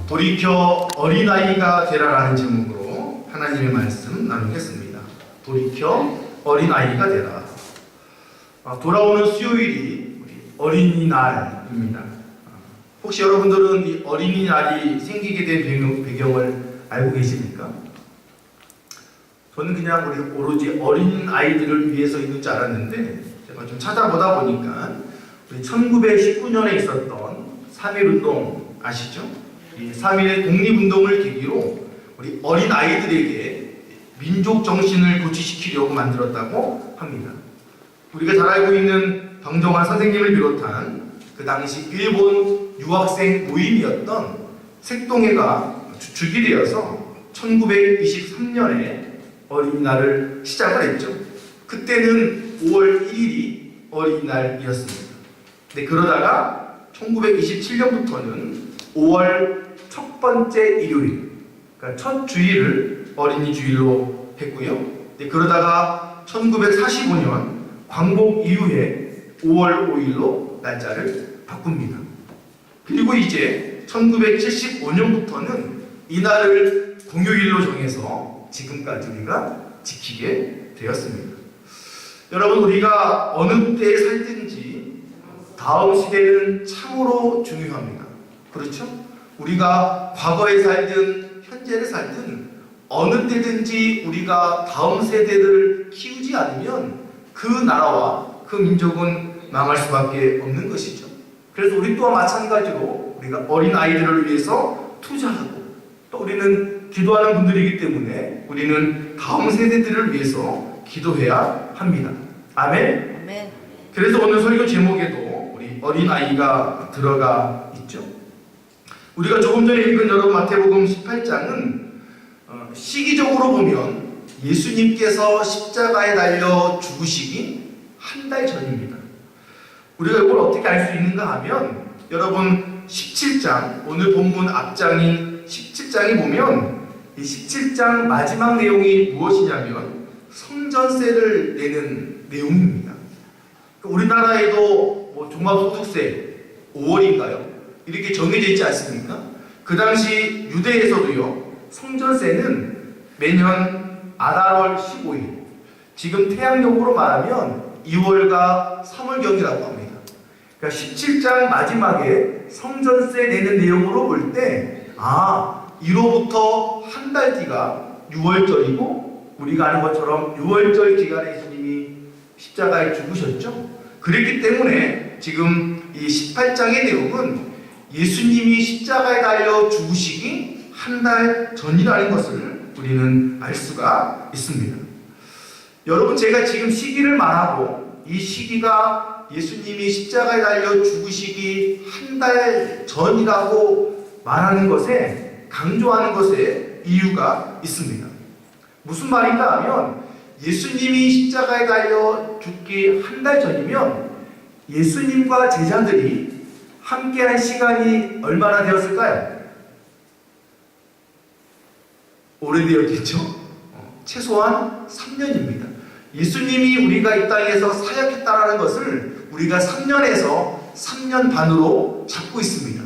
돌이켜 어린아이가 되라라는 제목으로 하나님의 말씀 나누겠습니다. 돌이켜 어린아이가 되라. 돌아오는 수요일이 어린이날입니다. 혹시 여러분들은 이 어린이날이 생기게 된 배경을 알고 계십니까? 저는 그냥 우리 오로지 어린아이들을 위해서 있는 줄 알았는데 제가 좀 찾아보다 보니까 우리 1919년에 있었던 3.1운동 아시죠? 이 3.1의 독립운동을 계기로 우리 어린아이들에게 민족 정신을 고취시키려고 만들었다고 합니다. 우리가 잘 알고 있는 병정환 선생님을 비롯한 그 당시 일본 유학생 모임이었던 색동회가 주축이 되어서 1923년에 어린이날을 시작을 했죠. 그때는 5월 1일이 어린이날이었습니다. 근데 그러다가 1927년부터는 5월 첫 번째 일요일, 그러니까 첫 주일을 어린이 주일로 했고요. 그러다가 1945년 광복 이후에 5월 5일로 날짜를 바꿉니다. 그리고 이제 1975년부터는 이날을 공휴일로 정해서 지금까지 우리가 지키게 되었습니다. 여러분, 우리가 어느 때에 살든지 다음 시대는 참으로 중요합니다. 그렇죠? 우리가 과거에 살든 현재를 살든 어느 때든지 우리가 다음 세대를 키우지 않으면 그 나라와 그 민족은 망할 수밖에 없는 것이죠. 그래서 우리 또한 마찬가지로 우리가 어린아이들을 위해서 투자하고 또 우리는 기도하는 분들이기 때문에 우리는 다음 세대들을 위해서 기도해야 합니다. 아멘? 아멘. 그래서 오늘 설교 제목에도 우리 어린아이가 들어가 있죠. 우리가 조금 전에 읽은 여러분 마태복음 18장은 시기적으로 보면 예수님께서 십자가에 달려 죽으시기 한 달 전입니다. 우리가 이걸 어떻게 알 수 있는가 하면 여러분 17장, 오늘 본문 앞장인 17장에 보면 이 17장 마지막 내용이 무엇이냐면 성전세를 내는 내용입니다. 우리나라에도 뭐 종합소득세 5월인가요? 이렇게 정해져 있지 않습니까? 그 당시 유대에서도요, 성전세는 매년 아달월 15일, 지금 태양력으로 말하면 2월과 3월경이라고 합니다. 그러니까 17장 마지막에 성전세 내는 내용으로 볼 때, 이로부터 한 달 뒤가 6월절이고, 우리가 아는 것처럼 6월절 기간에 예수님이 십자가에 죽으셨죠? 그렇기 때문에 지금 이 18장의 내용은 예수님이 십자가에 달려 죽으시기 한 달 전이라는 것을 우리는 알 수가 있습니다. 여러분, 제가 지금 시기를 말하고 이 시기가 예수님이 십자가에 달려 죽으시기 한 달 전이라고 말하는 것에, 강조하는 것에 이유가 있습니다. 무슨 말인가 하면 예수님이 십자가에 달려 죽기 한 달 전이면 예수님과 제자들이 함께한 시간이 얼마나 되었을까요? 오래되었겠죠? 최소한 3년입니다. 예수님이 우리가 이 땅에서 사역했다는 것을 우리가 3년에서 3년 반으로 잡고 있습니다.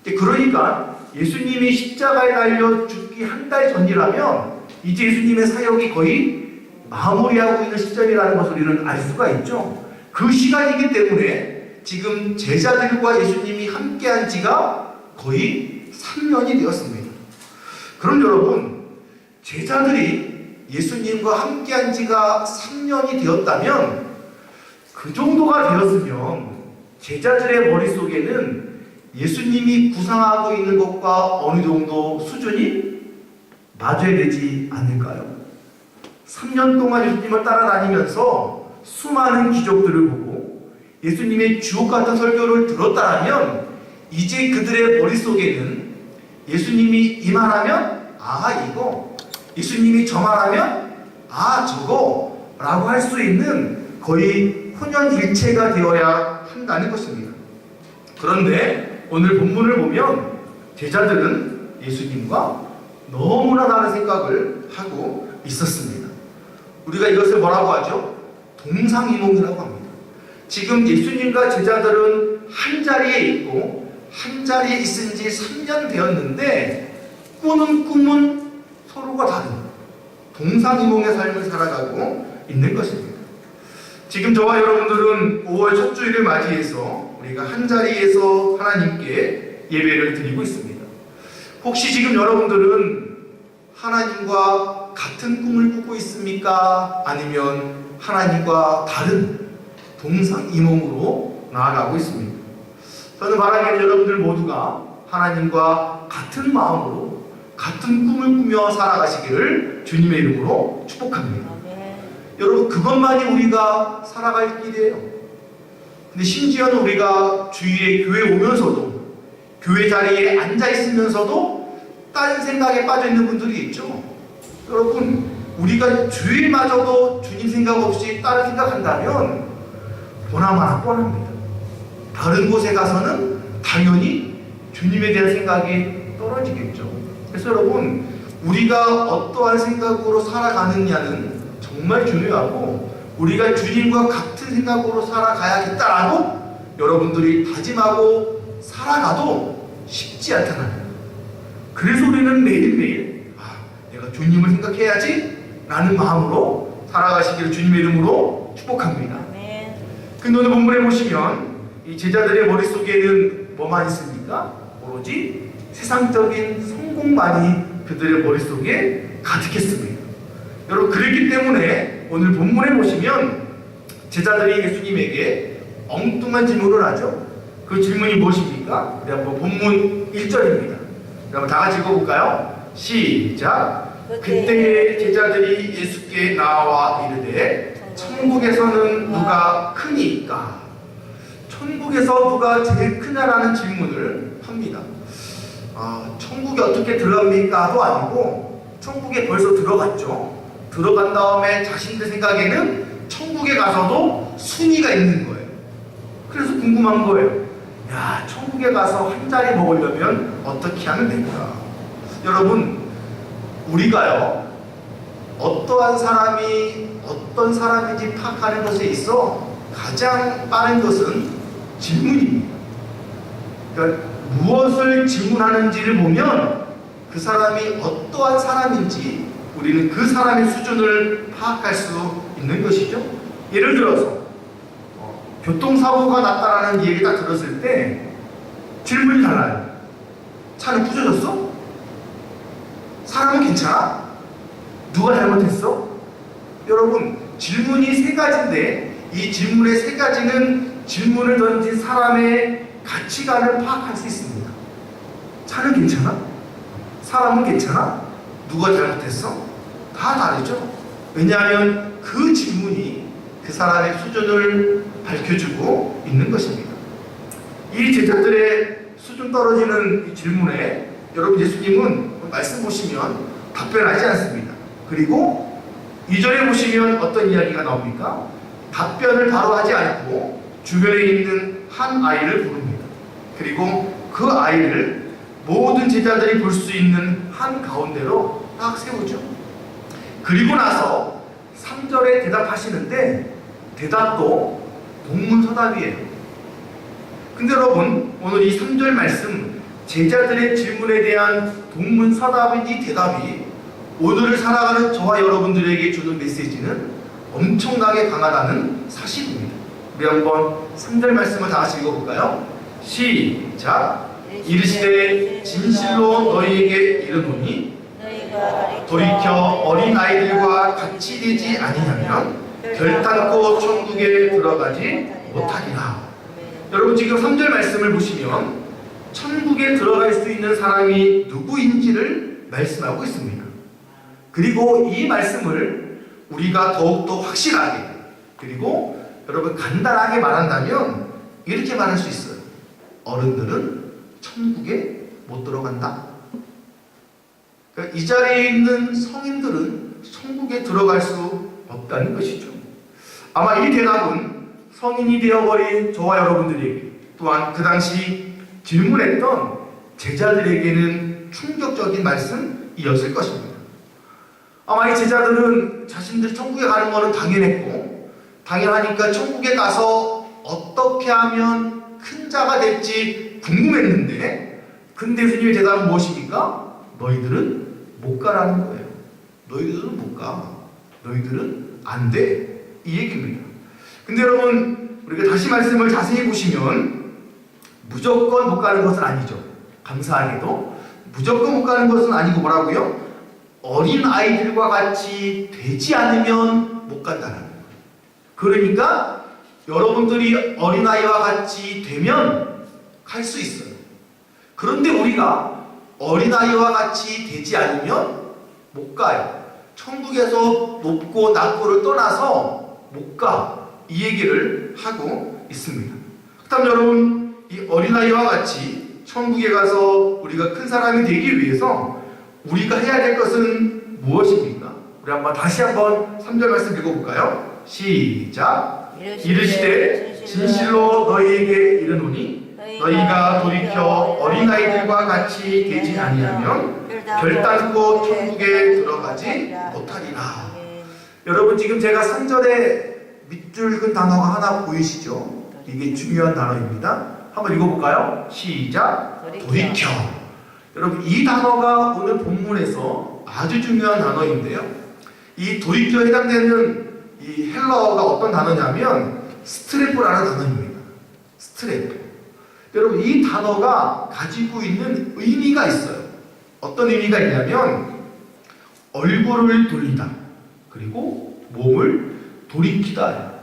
그러니까 예수님이 십자가에 달려 죽기 한 달 전이라면 이제 예수님의 사역이 거의 마무리하고 있는 시점이라는 것을 우리는 알 수가 있죠. 그 시간이기 때문에 지금 제자들과 예수님이 함께한 지가 거의 3년이 되었습니다. 그럼 여러분, 제자들이 예수님과 함께한 지가 3년이 되었다면, 그 정도가 되었으면 제자들의 머릿속에는 예수님이 구상하고 있는 것과 어느 정도 수준이 맞아야 되지 않을까요? 3년 동안 예수님을 따라다니면서 수많은 기적들을 보고 예수님의 주옥 같은 설교를 들었다면 이제 그들의 머릿속에는 예수님이 이 말하면 이거, 예수님이 저 말하면 저거 라고 할 수 있는 거의 혼연일체가 되어야 한다는 것입니다. 그런데 오늘 본문을 보면 제자들은 예수님과 너무나 다른 생각을 하고 있었습니다. 우리가 이것을 뭐라고 하죠? 동상이몽이라고 합니다. 지금 예수님과 제자들은 한 자리에 있고 한 자리에 있은 지 3년 되었는데 꾸는 꿈은 서로가 다른 동상이몽의 삶을 살아가고 있는 것입니다. 지금 저와 여러분들은 5월 첫 주일을 맞이해서 우리가 한 자리에서 하나님께 예배를 드리고 있습니다. 혹시 지금 여러분들은 하나님과 같은 꿈을 꾸고 있습니까? 아니면 하나님과 다른 동상이몽으로 나아가고 있습니다. 저는 바라기는 여러분들 모두가 하나님과 같은 마음으로 같은 꿈을 꾸며 살아가시기를 주님의 이름으로 축복합니다. 여러분, 그것만이 우리가 살아갈 길이에요. 근데 심지어는 우리가 주일에 교회 오면서도 교회 자리에 앉아 있으면서도 다른 생각에 빠져 있는 분들이 있죠. 여러분, 우리가 주일마저도 주님 생각 없이 다른 생각한다면 보나마나 뻔합니다. 다른 곳에 가서는 당연히 주님에 대한 생각이 떨어지겠죠. 그래서 여러분, 우리가 어떠한 생각으로 살아가느냐는 정말 중요하고, 우리가 주님과 같은 생각으로 살아가야겠다라고 여러분들이 다짐하고 살아가도 쉽지 않다는. 그래서 우리는 매일매일 내가 주님을 생각해야지 라는 마음으로 살아가시기를 주님의 이름으로 축복합니다. 근데 오늘 본문에 보시면 이 제자들의 머릿속에는 뭐만 있습니까? 오로지 세상적인 성공만이 그들의 머릿속에 가득했습니다. 여러분, 그랬기 때문에 오늘 본문에 보시면 제자들이 예수님에게 엉뚱한 질문을 하죠. 그 질문이 무엇입니까? 우리 한번 본문 1절입니다. 그럼 다 같이 읽어볼까요? 시작. 그때 제자들이 예수께 나와 이르되 천국에서는 누가 크니까? 천국에서 누가 제일 크냐라는 질문을 합니다. 천국에 어떻게 들어갑니까?도 아니고 천국에 벌써 들어갔죠. 들어간 다음에 자신들 생각에는 천국에 가서도 순위가 있는 거예요. 그래서 궁금한 거예요. 야, 천국에 가서 한 자리 먹으려면 어떻게 하면 될까? 여러분, 우리가요, 어떠한 사람이 어떤 사람인지 파악하는 것에 있어 가장 빠른 것은 질문입니다. 그러니까 무엇을 질문하는지를 보면 그 사람이 어떠한 사람인지 우리는 그 사람의 수준을 파악할 수 있는 것이죠. 예를 들어서 교통사고가 났다라는 얘기 딱 들었을 때 질문이 달라요. 차는 부서졌어? 사람은 괜찮아? 누가 잘못했어? 여러분, 질문이 세 가지인데 이 질문의 세 가지는 질문을 던진 사람의 가치관을 파악할 수 있습니다. 차는 괜찮아? 사람은 괜찮아? 누가 잘못했어? 다 다르죠. 왜냐하면 그 질문이 그 사람의 수준을 밝혀주고 있는 것입니다. 이 제자들의 수준 떨어지는 이 질문에 여러분, 예수님은 말씀 보시면 답변하지 않습니다. 그리고 2절에 보시면 어떤 이야기가 나옵니까? 답변을 바로 하지 않고 주변에 있는 한 아이를 부릅니다. 그리고 그 아이를 모든 제자들이 볼 수 있는 한 가운데로 딱 세우죠. 그리고 나서 3절에 대답하시는데 대답도 동문서답이에요. 근데 여러분, 오늘 이 3절 말씀, 제자들의 질문에 대한 동문서답인지 대답이 오늘을 살아가는 저와 여러분들에게 주는 메시지는 엄청나게 강하다는 사실입니다. 우리 한번 3절 말씀을 다 같이 읽어볼까요? 시작. 이르시되 진실로 너희에게 이르노니 돌이켜 어린아이들과 같이 되지 아니하면 결단코 천국에 들어가지 못하리라. 여러분, 지금 3절 말씀을 보시면 천국에 들어갈 수 있는 사람이 누구인지를 말씀하고 있습니다. 그리고 이 말씀을 우리가 더욱더 확실하게, 그리고 여러분 간단하게 말한다면 이렇게 말할 수 있어요. 어른들은 천국에 못 들어간다. 그러니까 이 자리에 있는 성인들은 천국에 들어갈 수 없다는 것이죠. 아마 이 대답은 성인이 되어버린 저와 여러분들에게, 또한 그 당시 질문했던 제자들에게는 충격적인 말씀이었을 것입니다. 아마 이 제자들은 자신들 천국에 가는 것은 당연했고, 당연하니까 천국에 가서 어떻게 하면 큰 자가 될지 궁금했는데, 근데 예수님의 대답은 무엇입니까? 너희들은 못 가라는 거예요. 너희들은 못 가. 너희들은 안 돼. 이 얘기입니다. 근데 여러분, 우리가 다시 말씀을 자세히 보시면 무조건 못 가는 것은 아니죠. 감사하게도 무조건 못 가는 것은 아니고 뭐라고요? 어린 아이들과 같이 되지 않으면 못 간다는 거예요. 그러니까 여러분들이 어린 아이와 같이 되면 갈 수 있어요. 그런데 우리가 어린 아이와 같이 되지 않으면 못 가요. 천국에서 높고 낮고를 떠나서 못 가. 이 얘기를 하고 있습니다. 그렇다면 여러분, 이 어린아이와 같이 천국에 가서 우리가 큰 사람이 되기 위해서 우리가 해야 될 것은 무엇입니까? 우리 다시 한번 3절 말씀 읽어볼까요? 시작. 이르시되 진실로 너희에게 이르노니 너희가 돌이켜 어린아이들과 같이 되지 아니하면 결단코 천국에 들어가지 못하리라. 여러분, 지금 제가 3절에 밑줄 긋은 단어가 하나 보이시죠? 이게 중요한 단어입니다. 한번 읽어볼까요? 시작. 돌이켜. 여러분, 이 단어가 오늘 본문에서 아주 중요한 단어인데요. 이 돌이켜에 해당되는 이 헬라어가 어떤 단어냐면 스트레프라는 단어입니다. 스트레프. 여러분, 이 단어가 가지고 있는 의미가 있어요. 어떤 의미가 있냐면 얼굴을 돌리다, 그리고 몸을 돌이키다.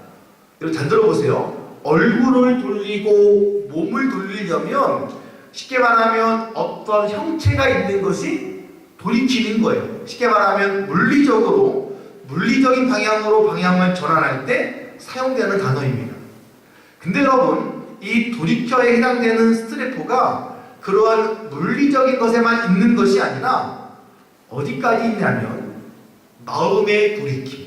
여러분, 잘 들어보세요. 얼굴을 돌리고 몸을 돌리려면 쉽게 말하면 어떤 형체가 있는 것이 돌이키는 거예요. 쉽게 말하면 물리적인 방향으로 방향을 전환할 때 사용되는 단어입니다. 근데 여러분, 이 돌이켜에 해당되는 스트레포가 그러한 물리적인 것에만 있는 것이 아니라 어디까지 있냐면 마음의 돌이킴,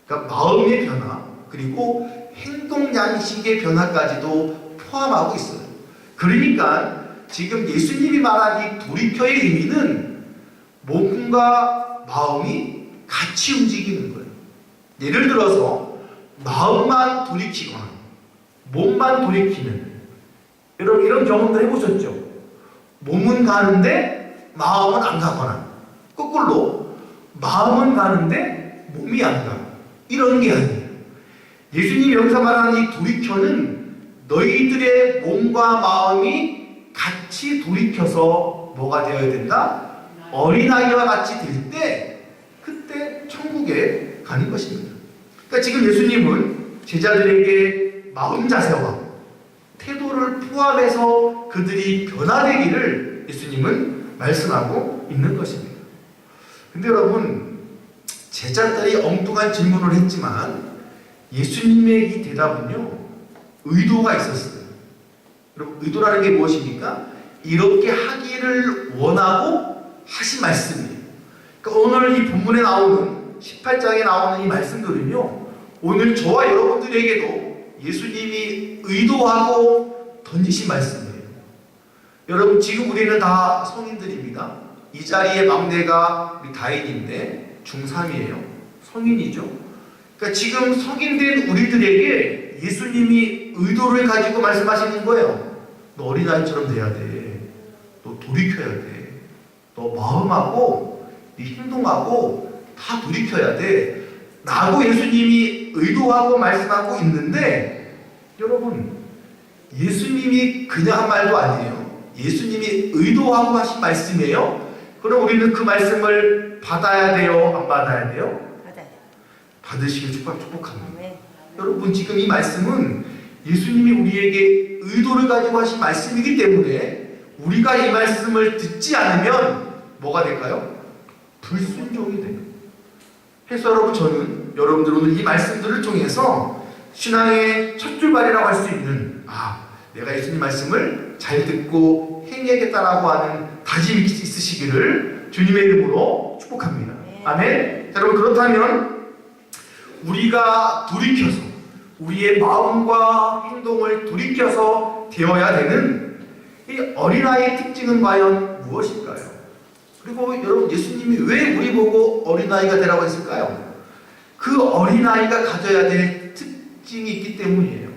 그러니까 마음의 변화, 그리고 행동 양식의 변화까지도 포함하고 있어요. 그러니까 지금 예수님이 말한 이 돌이켜의 의미는 몸과 마음이 같이 움직이는 거예요. 예를 들어서 마음만 돌이키거나 몸만 돌이키는, 여러분 이런 경험들 해보셨죠? 몸은 가는데 마음은 안 가거나, 거꾸로 마음은 가는데 몸이 안 가. 이런 게 아니에요. 예수님이 여기서 말하는 이 돌이켜는 너희들의 몸과 마음이 같이 돌이켜서 뭐가 되어야 된다? 어린아이와 같이 될 때, 그때 천국에 가는 것입니다. 그러니까 지금 예수님은 제자들에게 마음 자세와 태도를 포함해서 그들이 변화되기를 예수님은 말씀하고 있는 것입니다. 근데 여러분, 제자들이 엉뚱한 질문을 했지만 예수님의 이 대답은요, 의도가 있었어요. 여러분, 의도라는 게 무엇입니까? 이렇게 하기를 원하고 하신 말씀이에요. 그러니까 오늘 이 본문에 나오는 18장에 나오는 이 말씀들은요, 오늘 저와 여러분들에게도 예수님이 의도하고 던지신 말씀이에요. 여러분, 지금 우리는 다 성인들입니다. 이 자리의 막내가 우리 다인인데 중3이에요. 성인이죠. 그러니까 지금 성인된 우리들에게 예수님이 의도를 가지고 말씀하시는 거예요. 너 어린아이처럼 돼야 돼. 너 돌이켜야 돼. 너 마음하고 네 행동하고 다 돌이켜야 돼. 라고 예수님이 의도하고 말씀하고 있는데, 여러분, 예수님이 그냥 한 말도 아니에요. 예수님이 의도하고 하신 말씀이에요. 그럼 우리는 그 말씀을 받아야 돼요? 안 받아야 돼요? 받아요. 받으시길 축복합니다. 네. 여러분, 지금 이 말씀은 예수님이 우리에게 의도를 가지고 하신 말씀이기 때문에 우리가 이 말씀을 듣지 않으면 뭐가 될까요? 불순종이 돼요. 그래서 여러분, 저는 여러분들 오늘 이 말씀들을 통해서 신앙의 첫 출발이라고 할 수 있는, 내가 예수님 말씀을 잘 듣고 행해야겠다라고 하는 다짐이 있으시기를 주님의 이름으로 축복합니다. 네. 아멘. 자, 여러분, 그렇다면 우리가 돌이켜서 우리의 마음과 행동을 돌이켜서 되어야 되는 이 어린아이의 특징은 과연 무엇일까요? 그리고 여러분, 예수님이 왜 우리 보고 어린아이가 되라고 했을까요? 그 어린아이가 가져야 될 특징이 있기 때문이에요.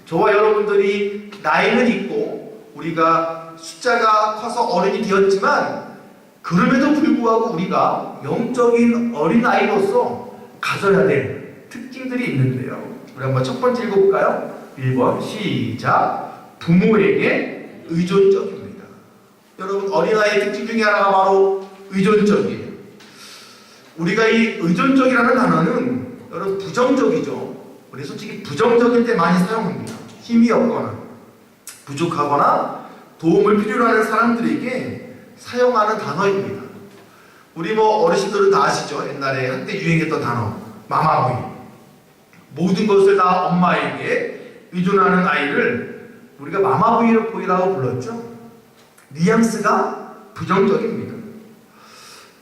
저와 여러분들이 나이는 있고 우리가 숫자가 커서 어른이 되었지만 그럼에도 불구하고 우리가 영적인 어린아이로서 가져야 될 특징들이 있는데요. 우리 한번 첫 번째 읽어볼까요? 1번 시작. 부모에게 의존적입니다. 여러분, 어린아이의 특징 중에 하나가 바로 의존적이에요. 우리가 이 의존적이라는 단어는 여러분 부정적이죠. 우리 솔직히 부정적일 때 많이 사용합니다. 힘이 없거나 부족하거나 도움을 필요로 하는 사람들에게 사용하는 단어입니다. 우리 어르신들은 다 아시죠? 옛날에 한때 유행했던 단어 마마보이. 모든 것을 다 엄마에게 의존하는 아이를 우리가 마마보이라고 불렀죠. 뉘앙스가 부정적입니다.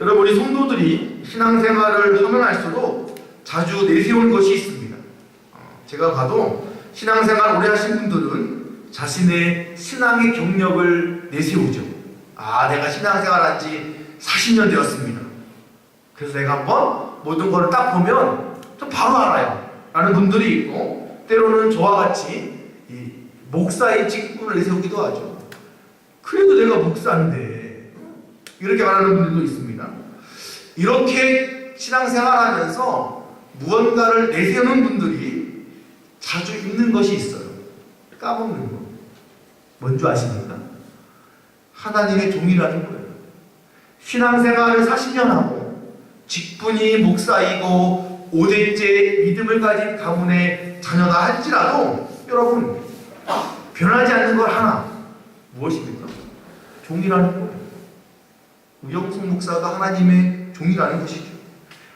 여러분, 우리 성도들이 신앙생활을 하면 할수록 자주 내세우는 것이 있습니다. 제가 봐도 신앙생활 오래 하신 분들은 자신의 신앙의 경력을 내세우죠. 내가 신앙생활 한 지 40년 되었습니다. 그래서 내가 한번 모든 거를 딱 보면 좀 바로 알아요 라는 분들이 있고, 때로는 저와 같이 이 목사의 직분을 내세우기도 하죠. 그래도 내가 목사인데 이렇게 말하는 분들도 있습니다. 이렇게 신앙생활하면서 무언가를 내세우는 분들이 자주 있는 것이 있어요. 까먹는 거. 뭔지 아십니까? 하나님의 종이라는 거예요. 신앙생활을 40년 하고 직분이 목사이고 5대째 믿음을 가진 가문의 자녀다 할지라도 여러분, 변하지 않는 걸 하나. 무엇입니까? 종이라는 거예요. 우영숙 목사가 하나님의 종이라는 것이죠.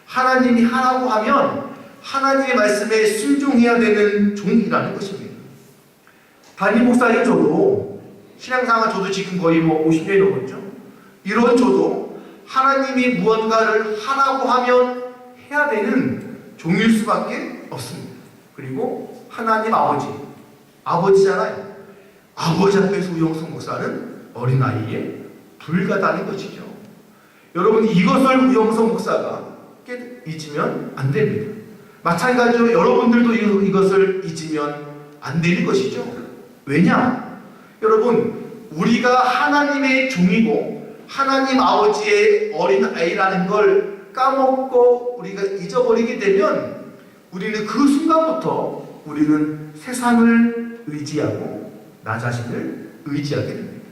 하나님이 하라고 하면 하나님의 말씀에 순종해야 되는 종이라는 것입니다. 담임 목사님 저도 신앙생활 저도 지금 거의 50년이 넘었죠. 이런 저도 하나님이 무언가를 하라고 하면 해야 되는 종일 수밖에 없습니다. 그리고 하나님 아버지잖아요. 아버지 앞에서 우영숙 목사는 어린아이에 불과다는 것이죠. 여러분, 이것을 우영숙 목사가 잊으면 안 됩니다. 마찬가지로 여러분들도 이것을 잊으면 안 되는 것이죠. 왜냐? 여러분, 우리가 하나님의 종이고 하나님 아버지의 어린아이라는 걸 까먹고 우리가 잊어버리게 되면 우리는 그 순간부터 우리는 세상을 의지하고 나 자신을 의지하게 됩니다.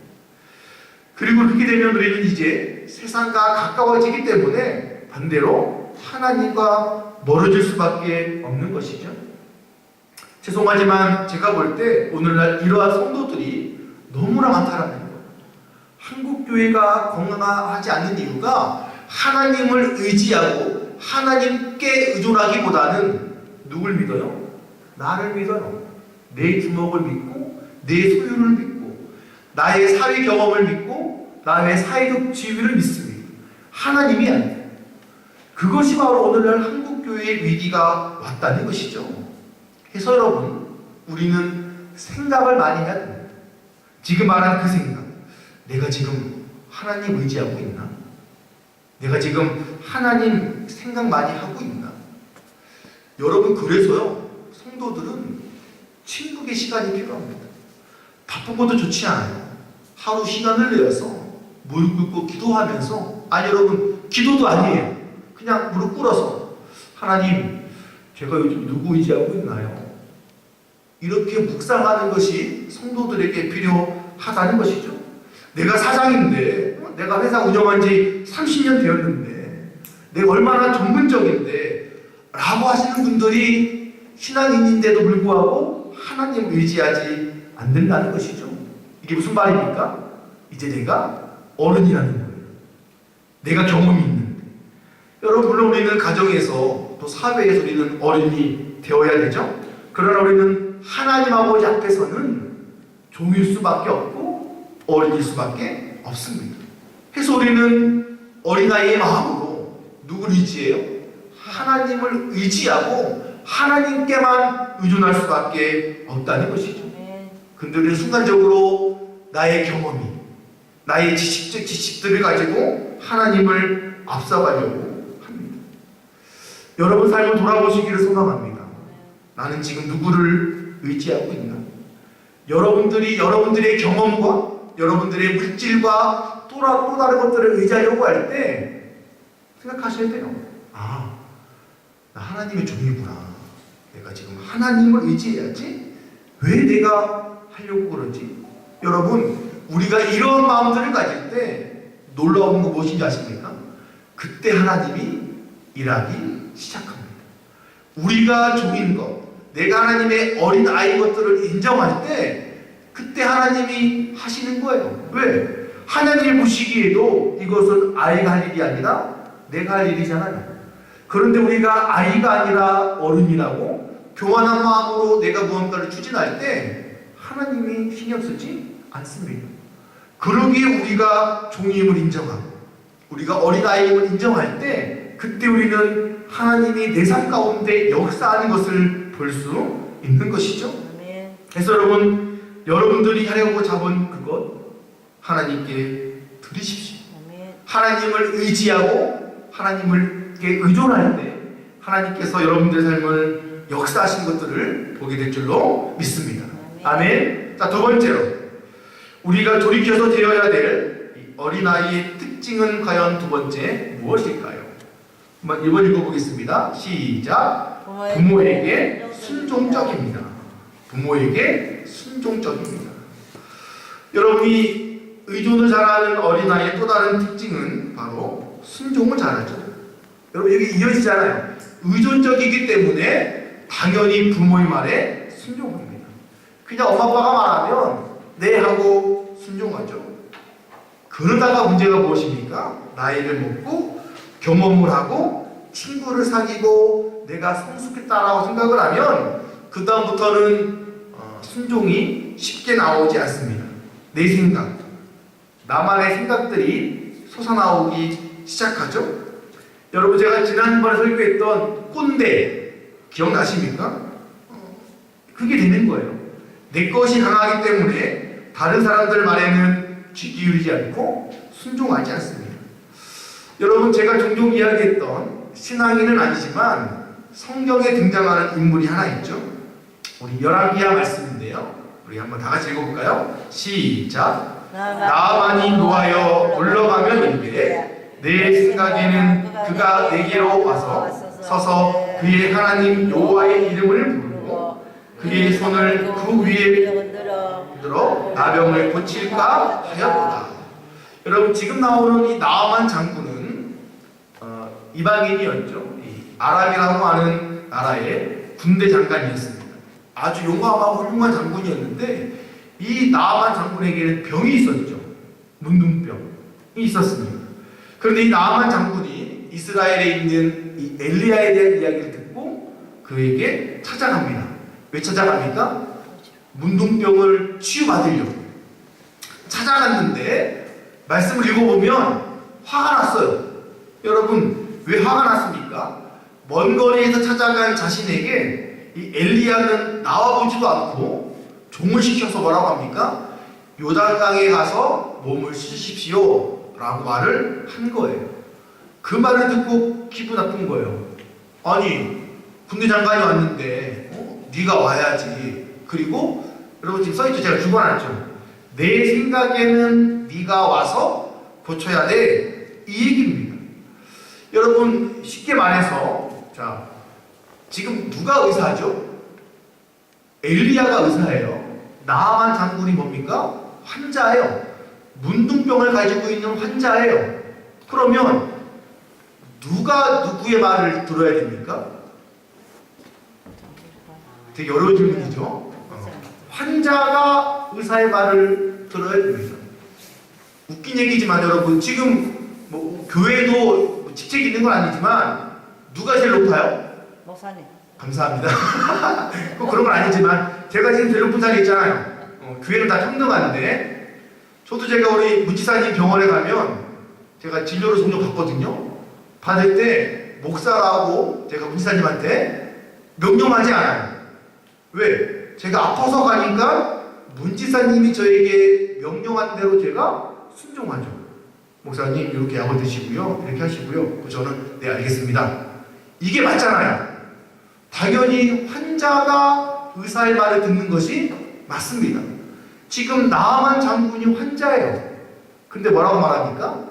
그리고 그렇게 되면 우리는 이제 세상과 가까워지기 때문에 반대로 하나님과 멀어질 수밖에 없는 것이죠. 죄송하지만 제가 볼 때 오늘날 이러한 성도들이 너무나 많다라는 거예요. 한국교회가 건강하지 않는 이유가 하나님을 의지하고 하나님께 의존하기보다는 누굴 믿어요? 나를 믿어요. 내 주먹을 믿고 내 소유를 믿고 나의 사회 경험을 믿고 나의 사회적 지위를 믿습니다. 하나님이 아니에요. 그것이 바로 오늘날 한국교회의 위기가 왔다는 것이죠. 그래서 여러분, 우리는 생각을 많이 해야 됩니다. 지금 말하는 그 생각, 내가 지금 하나님 의지하고 있나? 내가 지금 하나님 생각 많이 하고 있나? 여러분, 그래서요, 성도들은 침묵의 시간이 필요합니다. 바쁜 것도 좋지 않아요. 하루 시간을 내어서 무릎 꿇고 기도하면서, 여러분, 기도도 아니에요. 그냥 무릎 꿇어서 하나님, 제가 요즘 누구 의지하고 있나요? 이렇게 묵상하는 것이 성도들에게 필요하다는 것이죠. 내가 사장인데, 내가 회사 운영한 지 30년 되었는데, 내가 얼마나 전문적인데 라고 하시는 분들이 신앙인인데도 불구하고 하나님 의지하지 않는다는 것이죠. 이게 무슨 말입니까? 이제 내가 어른이라는 거예요. 내가 경험이 있는데. 여러분, 물론 우리는 가정에서 또 사회에서 우리는 어른이 되어야 되죠. 그러나 우리는 하나님 아버지 앞에서는 종일 수밖에 없고 어린일 수밖에 없습니다. 그래서 우리는 어린아이의 마음으로 누구를 의지해요? 하나님을 의지하고 하나님께만 의존할 수밖에 없다는 것이죠. 근데 우리는 순간적으로 나의 경험이, 나의 지식들을 가지고 하나님을 앞서가려고 합니다. 여러분 삶을 돌아보시기를 소망합니다. 나는 지금 누구를 의지하고 있나? 여러분들이 여러분들의 경험과 여러분들의 물질과 또 다른 것들을 의지하려고 할 때 생각하셔야 돼요. 아, 나 하나님의 종이구나. 내가 지금 하나님을 의지해야지. 왜 내가 하려고 그러지? 여러분, 우리가 이런 마음들을 가질 때 놀라운 거 무엇인지 아십니까? 그때 하나님이 일하기 시작합니다. 우리가 종인 것, 내가 하나님의 어린 아이인 것들을 인정할 때 그때 하나님이 하시는 거예요. 왜? 하나님이 보시기에도 이것은 아이가 할 일이 아니라 내가 할 일이잖아요. 그런데 우리가 아이가 아니라 어른이라고 교만한 마음으로 내가 무언가를 추진할 때 하나님이 신경 쓰지 않습니다. 그러기에 우리가 종임을 인정하고 우리가 어린아이임을 인정할 때 그때 우리는 하나님이 내 삶 가운데 역사하는 것을 볼 수 있는 것이죠. 그래서 여러분들이 하려고 잡은 그것 하나님께 드리십시오. 하나님을 의지하고 하나님께 의존할 때 하나님께서 여러분들의 삶을 역사하신 것들을 보게 될 줄로 믿습니다. 아멘. 자, 두 번째로 우리가 돌이켜서 되어야 될 어린아이의 특징은 과연 두 번째 무엇일까요? 한번 1번 읽어보겠습니다. 시작. 부모에게 순종적입니다. 부모에게 순종적입니다. 여러분이 의존을 잘하는 어린아이의 또 다른 특징은 바로 순종을 잘하죠. 여러분 여기 이어지잖아요. 의존적이기 때문에 당연히 부모의 말에 순종합니다. 그냥 엄마 아빠가 말하면 네 하고 순종하죠. 그러다가 문제가 무엇입니까? 나이를 먹고 경험을 하고 친구를 사귀고 내가 성숙했다라고 생각을 하면 그 다음부터는 순종이 쉽게 나오지 않습니다. 내 생각, 나만의 생각들이 솟아나오기 시작하죠. 여러분 제가 지난번에 설교했던 꼰대 기억나십니까? 그게 되는 거예요. 내 것이 강하기 때문에 다른 사람들 말에는 귀 기울이지 않고 순종하지 않습니다. 여러분 제가 종종 이야기했던 신앙인은 아니지만 성경에 등장하는 인물이 하나 있죠. 우리 열왕기하 말씀인데요. 우리 한번 다 같이 읽어볼까요? 시작. 나아만이 노하여 물러가면 이르되 내 생각에는 그가 내게로 와서 서서 그의 하나님 여호와의 이름을 부르고 그의 손을 그 위에 들어 나병을 고칠까 하였도다. 여러분 지금 나오는 이 나아만 장군은 이방인이었죠. 아람이라고 하는 나라의 군대 장관이었습니다. 아주 용감하고 훌륭한 장군이었는데 이 나아만 장군에게는 병이 있었죠. 문둥병이 있었습니다. 그런데 이 나아만 장군이 이스라엘에 있는 이 엘리야에 대한 이야기를 듣고 그에게 찾아갑니다. 왜 찾아갑니까? 문둥병을 치유받으려고 찾아갔는데 말씀을 읽어보면 화가 났어요. 여러분 왜 화가 났습니까? 먼 거리에서 찾아간 자신에게 이 엘리야는 나와보지도 않고 종을 시켜서 뭐라고 합니까? 요단강에 가서 몸을 씻으십시오 라고 말을 한 거예요. 그 말을 듣고 기분 나쁜 거예요. 아니 군대 장관이 왔는데 네가 와야지. 그리고 여러분 지금 써있죠. 제가 적어놨죠. 내 생각에는 네가 와서 고쳐야 돼. 이 얘기입니다. 여러분 쉽게 말해서 자 지금 누가 의사죠? 엘리야가 의사예요. 나아만 장군이 뭡니까? 환자예요. 문둥병을 가지고 있는 환자예요. 그러면 누가 누구의 말을 들어야 됩니까? 되게 어려운 질문이죠. 환자가 의사의 말을 들어야 됩니다. 웃긴 얘기지만 여러분 지금 뭐 교회도 직책 있는 건 아니지만 누가 제일 높아요? 목사님. 감사합니다. 꼭 그런 건 아니지만 제가 지금 제일 높은 자리에 있잖아요. 교회는 다 평등한데 저도 제가 우리 문지사님 병원에 가면 제가 진료를 종종 받거든요. 받을 때 목사라고 제가 문지사님한테 명령하지 않아요. 왜? 제가 아파서 가니까 문지사님이 저에게 명령한 대로 제가 순종하죠. 목사님 이렇게 약을 드시고요. 이렇게 하시고요. 저는 네 알겠습니다. 이게 맞잖아요. 당연히 환자가 의사의 말을 듣는 것이 맞습니다. 지금 나아만 장군이 환자예요. 근데 뭐라고 말합니까?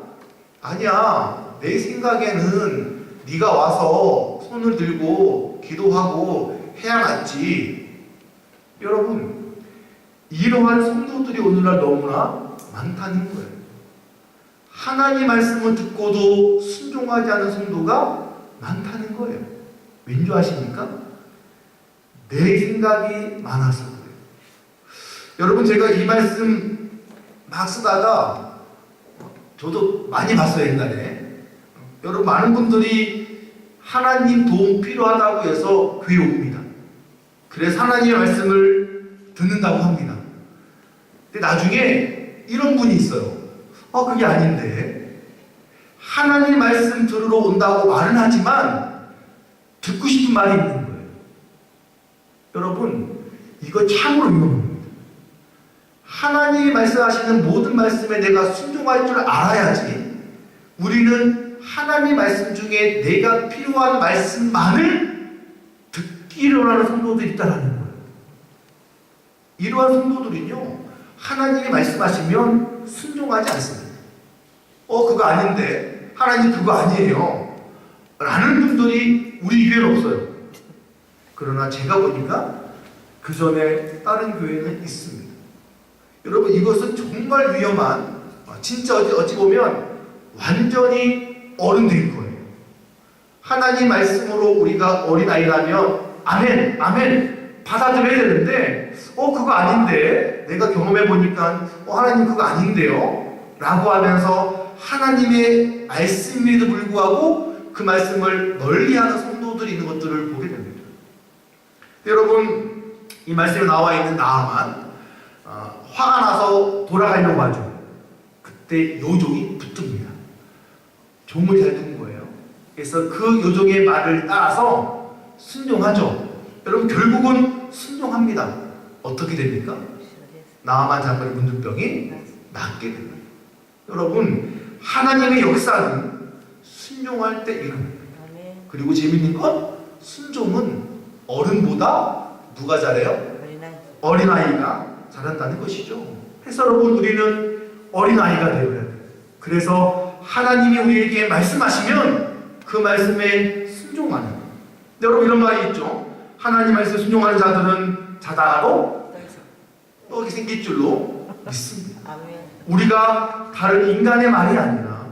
아니야, 내 생각에는 네가 와서 손을 들고 기도하고 해야 낫지. 여러분, 이러한 성도들이 오늘날 너무나 많다는 거예요. 하나님 말씀을 듣고도 순종하지 않은 성도가 많다는 거예요. 왠지 아십니까? 내 생각이 많아서 그래요. 여러분, 제가 이 말씀 막 쓰다가 저도 많이 봤어요, 옛날에. 여러분, 많은 분들이 하나님 도움 필요하다고 해서 교회 옵니다. 그래서 하나님의 말씀을 듣는다고 합니다. 근데 나중에 이런 분이 있어요. 그게 아닌데. 하나님 말씀 들으러 온다고 말은 하지만 듣고 싶은 말이 있는 거예요. 여러분, 이거 참으로 위험합니다. 하나님이 말씀하시는 모든 말씀에 내가 순종할 줄 알아야지. 우리는 하나님 말씀 중에 내가 필요한 말씀만을 듣기를 원하는 성도들이 있다는 거예요. 이러한 성도들은요, 하나님이 말씀하시면 순종하지 않습니다. 그거 아닌데, 하나님 그거 아니에요 라는 분들이 우리 교회는 없어요. 그러나 제가 보니까 그 전에 다른 교회는 있습니다. 여러분, 이것은 정말 위험한, 진짜 어찌 보면 완전히 어른된 거예요. 하나님 말씀으로 우리가 어린아이라면 아멘, 아멘 받아들여야 되는데 그거 아닌데, 내가 경험해보니까 하나님 그거 아닌데요 라고 하면서 하나님의 말씀임에도 불구하고 그 말씀을 멀리하는 성도들이 있는 것들을 보게 됩니다. 여러분, 이 말씀에 나와 있는 나아만 화가 나서 돌아가려고 하죠. 그때 요종이 붙듭니다. 종을 잘 둔 거예요. 그래서 그 요종의 말을 따라서 순종하죠. 여러분, 결국은 순종합니다. 어떻게 됩니까? 나아만 장군의 문둥병이 낫게 됩니다. 여러분, 하나님의 역사는 순종할 때 일어납니다. 그리고 재밌는 건 순종은 어른보다 누가 잘해요? 어린아이가 잘한다는 것이죠. 그래서 여러분, 우리는 어린아이가 되어야 돼요. 그래서 하나님이 우리에게 말씀하시면 그 말씀에 순종하는 거예요. 여러분, 이런 말이 있죠. 하나님 말씀에 순종하는 자들은 자다가도 떡이 생길 줄로 믿습니다. 우리가 다른 인간의 말이 아니라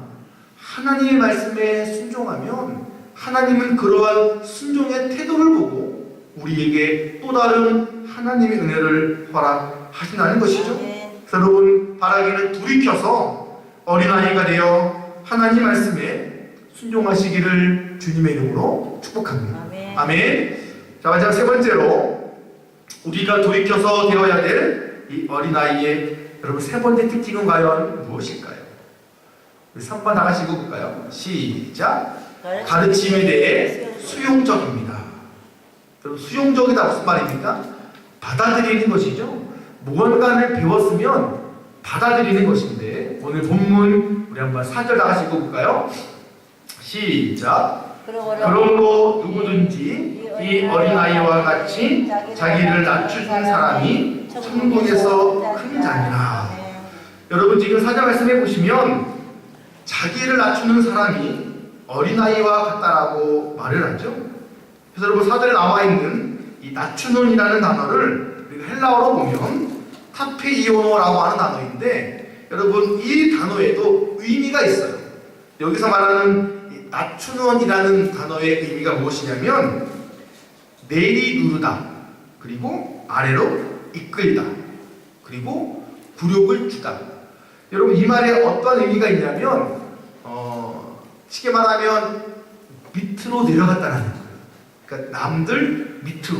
하나님의 말씀에 순종하면 하나님은 그러한 순종의 태도를 보고 우리에게 또 다른 하나님의 은혜를 허락하신다는 것이죠. 그래서 여러분, 바라기는 돌이켜서 어린아이가 되어 하나님 말씀에 순종하시기를 주님의 이름으로 축복합니다. 아멘. 자, 마지막 세 번째로 우리가 돌이켜서 되어야 될 이 어린아이의 여러분 세 번째 특징은 과연 무엇일까요? 우리 3번 나가시고 볼까요? 시작. 가르침에 대해 수용적입니다. 여러분, 수용적이다 무슨 말입니까? 받아들이는 것이죠. 무언가를 배웠으면 받아들이는 것인데, 오늘 본문 우리 한번 4절 나가시고 볼까요? 시작. 그러므로 누구든지 이 어린아이와 같이 자기를 낮추는 사람이 천국에서 큰 자니라. 여러분, 지금 사절 말씀해 보시면 자기를 낮추는 사람이 어린아이와 같다라고 말을 하죠. 그래서 여러분, 사절에 나와 있는 이 낮추는이라는 단어를 우리가 헬라어로 보면 타페이오노라고 하는 단어인데, 여러분, 이 단어에도 의미가 있어요. 여기서 말하는 이 낮추는이라는 단어의 의미가 무엇이냐면 내리누르다, 그리고 아래로 이끌다, 그리고 굴욕을 주다. 여러분, 이 말에 어떤 의미가 있냐면 쉽게 말하면 밑으로 내려갔다는 거예요. 그러니까 남들 밑으로.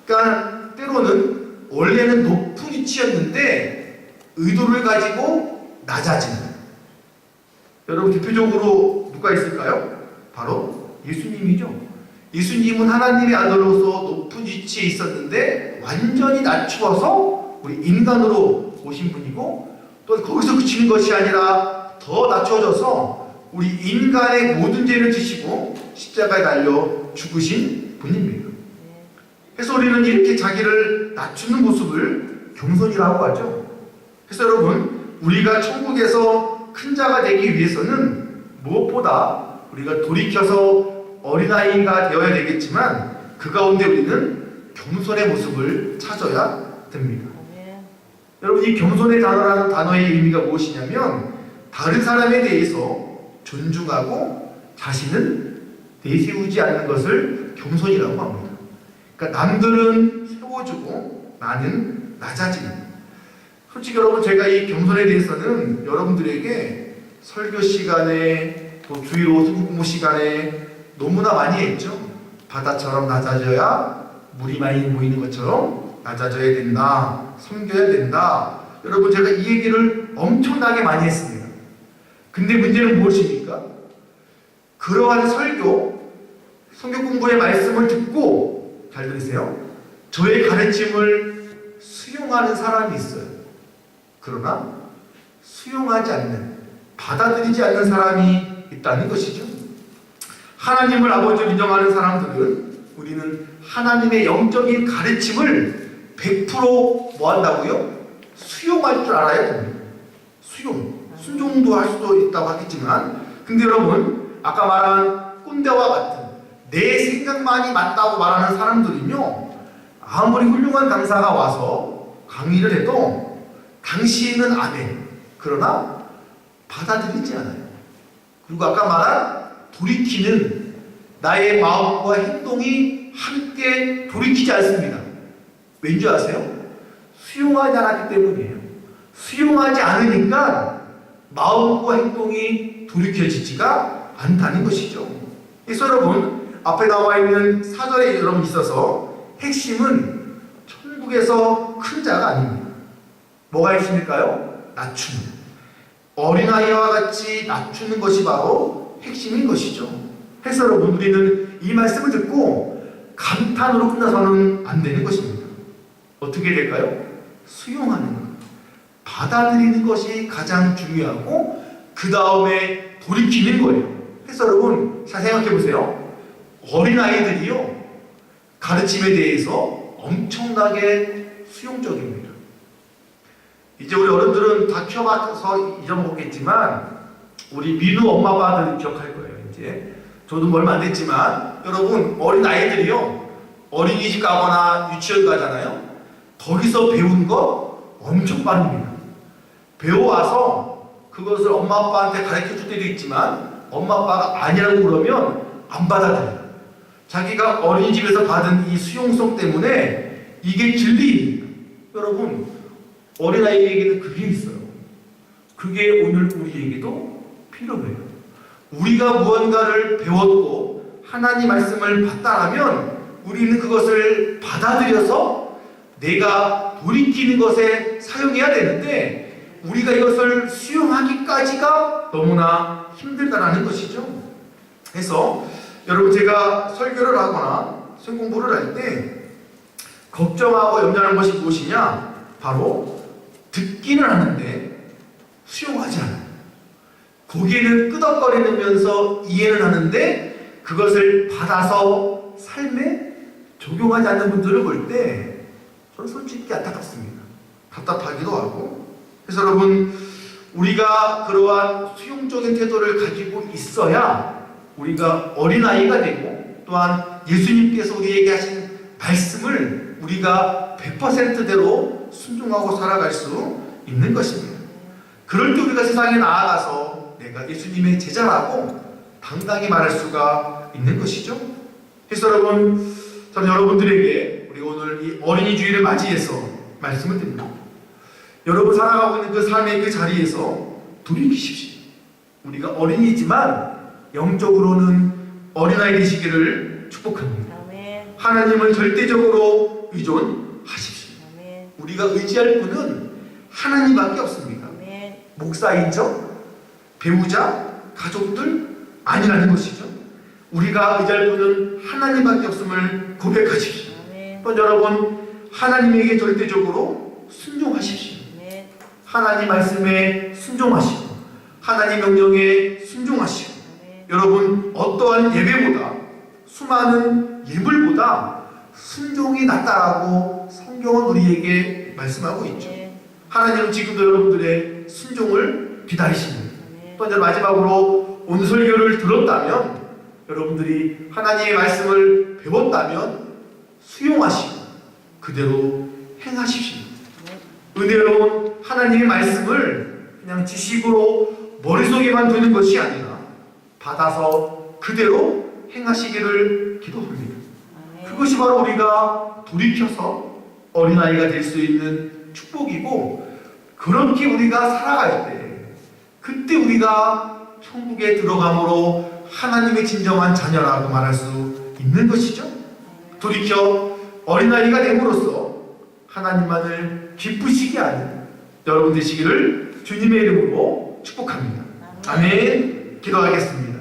그러니까 때로는 원래는 높은 위치였는데 의도를 가지고 낮아지는. 여러분, 대표적으로 누가 있을까요? 바로 예수님이죠. 예수님은 하나님의 아들로서 높은 위치에 있었는데 완전히 낮추어서 우리 인간으로 오신 분이고, 또 거기서 그치는 것이 아니라 더 낮춰져서 우리 인간의 모든 죄를 지시고 십자가에 달려 죽으신 분입니다. 그래서 우리는 이렇게 자기를 낮추는 모습을 겸손이라고 하죠. 그래서 여러분, 우리가 천국에서 큰 자가 되기 위해서는 무엇보다 우리가 돌이켜서 어린아이가 되어야 되겠지만 그 가운데 우리는 겸손의 모습을 찾아야 됩니다. 여러분, 이 겸손의 단어라는 단어의 의미가 무엇이냐면 다른 사람에 대해서 존중하고 자신은 내세우지 않는 것을 겸손이라고 합니다. 그러니까 남들은 세워주고 나는 낮아지는. 솔직히 여러분, 제가 이 겸손에 대해서는 여러분들에게 설교 시간에 또 주일오 수공부 시간에 너무나 많이 했죠. 바다처럼 낮아져야 물이 많이 모이는 것처럼 낮아져야 된다. 섬겨야 된다. 여러분, 제가 이 얘기를 엄청나게 많이 했습니다. 근데 문제는 무엇입니까? 그러한 성경 공부의 말씀을 듣고, 잘 들으세요, 저의 가르침을 수용하는 사람이 있어요. 그러나 수용하지 않는, 받아들이지 않는 사람이 있다는 것이죠. 하나님을 아버지로 인정하는 사람들은 우리는 하나님의 영적인 가르침을 100% 뭐 한다고요? 수용할 줄 알아야 됩니다. 순종도 할 수도 있다고 하겠지만, 근데 여러분, 아까 말한 꼰대와 같은 내 생각만이 맞다고 말하는 사람들은요, 아무리 훌륭한 강사가 와서 강의를 해도 당신은 안 해. 그러나 받아들이지 않아요. 그리고 아까 말한 돌이키는, 나의 마음과 행동이 함께 돌이키지 않습니다. 왠지 아세요? 수용하지 않았기 때문이에요. 수용하지 않으니까 마음과 행동이 돌이켜지지가 않다는 것이죠. 그래서 여러분, 앞에 나와 있는 사절에 여러분 있어서 핵심은 천국에서 큰 자가 아닙니다. 뭐가 핵심일까요? 낮추는. 어린아이와 같이 낮추는 것이 바로 핵심인 것이죠. 그래서 여러분, 우리는 이 말씀을 듣고 감탄으로 끝나서는 안 되는 것입니다. 어떻게 될까요? 수용하는 것, 받아들이는 것이 가장 중요하고 그 다음에 돌이키는 거예요. 그래서 여러분, 잘 생각해 보세요. 어린아이들이요, 가르침에 대해서 엄청나게 수용적입니다. 이제 우리 어른들은 다 키워봐서 잊어먹겠지만 우리 민우 엄마 아빠들은 기억할 거예요. 이제 저도 얼마 안 됐지만 여러분, 어린아이들이요, 어린이집 가거나 유치원 가잖아요. 거기서 배운 거 엄청 빠릅니다. 배워와서 그것을 엄마 아빠한테 가르쳐 줄 때도 있지만 엄마 아빠가 아니라고 그러면 안 받아들여요. 자기가 어린이집에서 받은 이 수용성 때문에 이게 진리입니다. 여러분, 어린아이에게는 그게 있어요. 그게 오늘 우리에게도 필요해요. 우리가 무언가를 배웠고 하나님 말씀을 받다라면 우리는 그것을 받아들여서 내가 돌이키는 것에 사용해야 되는데 우리가 이것을 수용하기까지가 너무나 힘들다라는 것이죠. 그래서 여러분, 제가 설교를 하거나 성경 공부를 할 때 걱정하고 염려하는 것이 무엇이냐? 바로 듣기는 하는데 수용하지 않아요. 고개는 끄덕거리면서 이해는 하는데 그것을 받아서 삶에 적용하지 않는 분들을 볼 때 저는 솔직히 안타깝습니다. 답답하기도 하고. 그래서 여러분, 우리가 그러한 수용적인 태도를 가지고 있어야 우리가 어린아이가 되고 또한 예수님께서 우리에게 하신 말씀을 우리가 100%대로 순종하고 살아갈 수 있는 것입니다. 그럴 때 우리가 세상에 나아가서 내가 예수님의 제자라고 당당히 말할 수가 있는 것이죠. 그래서 여러분, 저는 여러분들에게 우리 오늘 이 어린이 주일을 맞이해서 말씀을 드립니다. 여러분 살아가고 있는 그 삶의 그 자리에서 돌이키십시오. 우리가 어린이지만 영적으로는 어린아이 되시기를 축복합니다. 아멘. 하나님을 절대적으로 의존하십시오. 아멘. 우리가 의지할 분은 하나님밖에 없습니다. 아멘. 목사이죠, 배우자, 가족들 아니라는 것이죠. 우리가 의지할 분은 하나님밖에 없음을 고백하십시오. 아멘. 또 여러분, 하나님에게 절대적으로 순종하십시오. 아멘. 하나님 말씀에 순종하시고 하나님 명령에 순종하시고. 아멘. 여러분, 어떠한 예배보다, 수많은 예물보다 순종이 낫다라고 성경은 우리에게 말씀하고 있죠. 아멘. 하나님은 지금도 여러분들의 순종을 기다리십니다. 또 이제 마지막으로 오늘 설교를 들었다면 여러분들이 하나님의 말씀을 배웠다면 수용하시고 그대로 행하십시오. 은혜로운 하나님의 말씀을 그냥 지식으로 머릿속에만 두는 것이 아니라 받아서 그대로 행하시기를 기도합니다. 그것이 바로 우리가 돌이켜서 어린아이가 될 수 있는 축복이고, 그렇게 우리가 살아갈 때 그때 우리가 천국에 들어감으로 하나님의 진정한 자녀라고 말할 수 있는 것이죠. 돌이켜 어린아이가 됨으로써 하나님만을 기쁘시게 하는 여러분 되시기를 주님의 이름으로 축복합니다. 아멘. 기도하겠습니다.